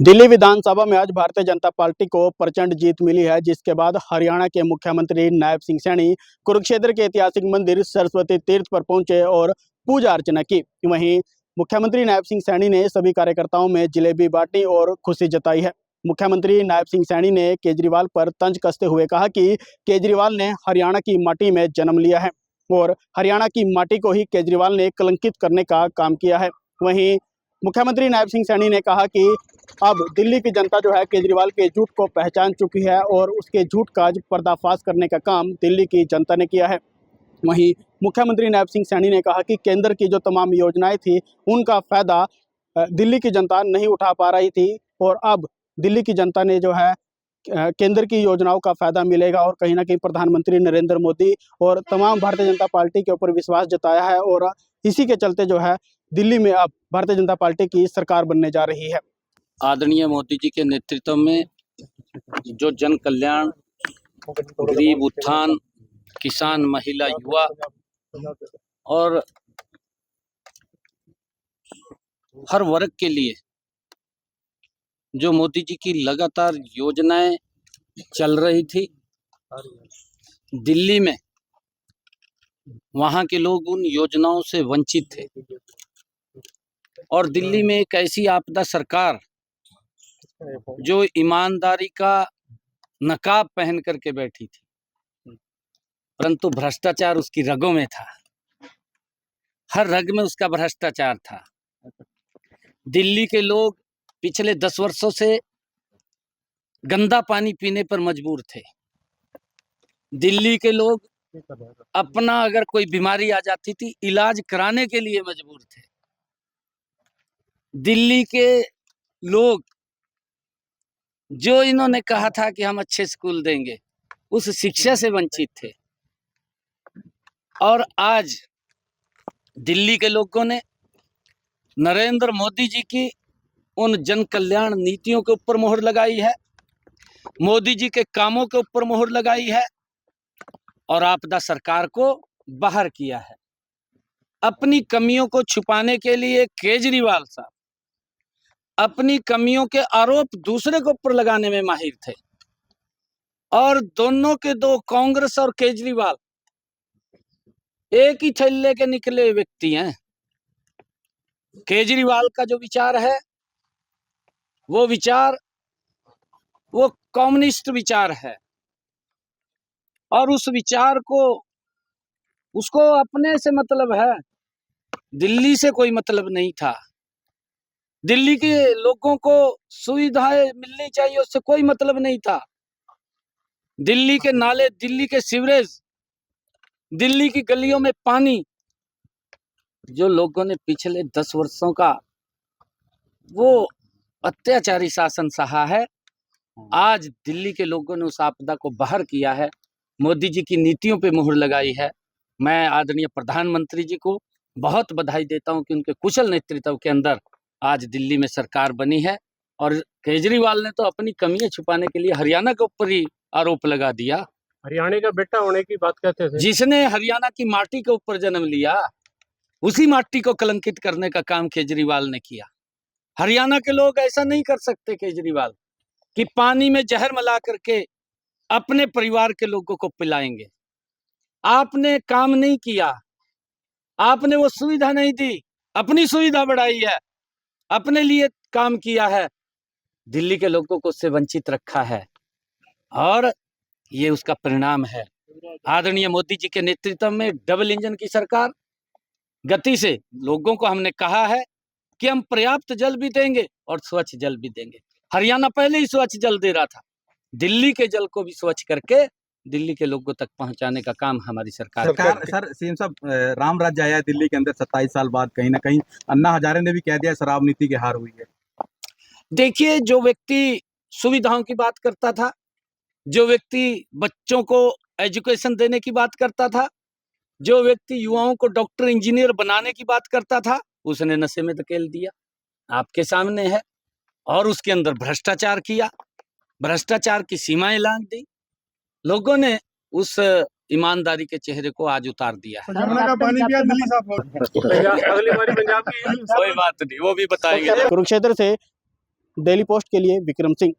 दिल्ली विधानसभा में आज भारतीय जनता पार्टी को प्रचंड जीत मिली है, जिसके बाद हरियाणा के मुख्यमंत्री नायब सिंह सैनी कुरुक्षेत्र के ऐतिहासिक मंदिर सरस्वती तीर्थ पर पहुंचे और पूजा अर्चना की। वहीं मुख्यमंत्री नायब सिंह सैनी ने सभी कार्यकर्ताओं में जलेबी बांटी और खुशी जताई है। मुख्यमंत्री नायब सिंह सैनी ने केजरीवाल पर तंज कसते हुए कहा कि केजरीवाल ने हरियाणा की माटी में जन्म लिया है और हरियाणा की माटी को ही केजरीवाल ने कलंकित करने का काम किया है। वहीं मुख्यमंत्री नायब सिंह सैनी ने कहा कि अब दिल्ली की जनता जो है केजरीवाल के झूठ को पहचान चुकी है और उसके झूठ का पर्दाफाश करने का काम दिल्ली की जनता ने किया है। वहीं मुख्यमंत्री नायब सिंह सैनी ने कहा कि केंद्र की जो तमाम योजनाएं थी उनका फायदा दिल्ली की जनता नहीं उठा पा रही थी और अब दिल्ली की जनता ने जो है केंद्र की योजनाओं का फायदा मिलेगा और कहीं ना कहीं प्रधानमंत्री नरेंद्र मोदी और तमाम भारतीय जनता पार्टी के ऊपर विश्वास जताया है और इसी के चलते जो है दिल्ली में अब भारतीय जनता पार्टी की सरकार बनने जा रही है। आदरणीय मोदी जी के नेतृत्व में जो जन कल्याण, गरीब उत्थान, किसान, महिला, युवा और हर वर्ग के लिए जो मोदी जी की लगातार योजनाएं चल रही थी, दिल्ली में वहां के लोग उन योजनाओं से वंचित थे और दिल्ली में एक ऐसी आपदा सरकार जो ईमानदारी का नकाब पहन करके बैठी थी, परंतु भ्रष्टाचार उसकी रगों में था। हर रग में उसका भ्रष्टाचार था। दिल्ली के लोग पिछले 10 वर्षों से गंदा पानी पीने पर मजबूर थे। दिल्ली के लोग अपना अगर कोई बीमारी आ जाती थी इलाज कराने के लिए मजबूर थे। दिल्ली के लोग जो इन्होंने कहा था कि हम अच्छे स्कूल देंगे, उस शिक्षा से वंचित थे। और आज दिल्ली के लोगों ने नरेंद्र मोदी जी की उन जन कल्याण नीतियों के ऊपर मोहर लगाई है, मोदी जी के कामों के ऊपर मोहर लगाई है और आपदा सरकार को बाहर किया है। अपनी कमियों को छुपाने के लिए केजरीवाल साहब अपनी कमियों के आरोप दूसरे के ऊपर लगाने में माहिर थे और दोनों के दो, कांग्रेस और केजरीवाल, एक ही थैले के निकले व्यक्ति हैं। केजरीवाल का जो विचार है वो विचार वो कम्युनिस्ट विचार है और उस विचार को उसको अपने से मतलब है, दिल्ली से कोई मतलब नहीं था। दिल्ली के लोगों को सुविधाएं मिलनी चाहिए, उससे कोई मतलब नहीं था। दिल्ली के नाले, दिल्ली के सीवरेज, दिल्ली की गलियों में पानी, जो लोगों ने पिछले 10 वर्षों का वो अत्याचारी शासन सहा है, आज दिल्ली के लोगों ने उस आपदा को बाहर किया है, मोदी जी की नीतियों पे मुहर लगाई है। मैं आदरणीय प्रधानमंत्री जी को बहुत बधाई देता हूं कि उनके कुशल नेतृत्व के अंदर आज दिल्ली में सरकार बनी है और केजरीवाल ने तो अपनी कमियां छुपाने के लिए हरियाणा के ऊपर ही आरोप लगा दिया। हरियाणा का बेटा होने की बात कहते थे। जिसने हरियाणा की माटी के ऊपर जन्म लिया, उसी माटी को कलंकित करने का काम केजरीवाल ने किया। हरियाणा के लोग ऐसा नहीं कर सकते केजरीवाल कि पानी में जहर मिला करके अपने परिवार के लोगों को पिलाएंगे। आपने काम नहीं किया, आपने वो सुविधा नहीं दी, अपनी सुविधा बढ़ाई है, अपने लिए काम किया है, दिल्ली के लोगों को उससे वंचित रखा है और ये उसका परिणाम है। आदरणीय मोदी जी के नेतृत्व में डबल इंजन की सरकार गति से लोगों को हमने कहा है कि हम पर्याप्त जल भी देंगे और स्वच्छ जल भी देंगे। हरियाणा पहले ही स्वच्छ जल दे रहा था, दिल्ली के जल को भी स्वच्छ करके दिल्ली के लोगों तक पहुंचाने का काम हमारी सरकार सर सीएम साहब, राम राज्य आया दिल्ली के अंदर 27 साल बाद। कहीं ना कहीं अन्ना हजारे ने भी कह दिया शराब नीति की हार हुई है। देखिए, जो व्यक्ति सुविधाओं की बात करता था, जो व्यक्ति बच्चों को एजुकेशन देने की बात करता था, जो व्यक्ति युवाओं को डॉक्टर इंजीनियर बनाने की बात करता था, उसने नशे में धकेल दिया, आपके सामने है। और उसके अंदर भ्रष्टाचार किया, भ्रष्टाचार की सीमाएं लांघ दी। लोगों ने उस ईमानदारी के चेहरे को आज उतार दिया है। यमुना का पानी पिया दिल्ली साफ हो। अगली बारी पंजाब की कोई बात नहीं, वो भी बताएंगे। कुरुक्षेत्र से डेली पोस्ट के लिए विक्रम सिंह।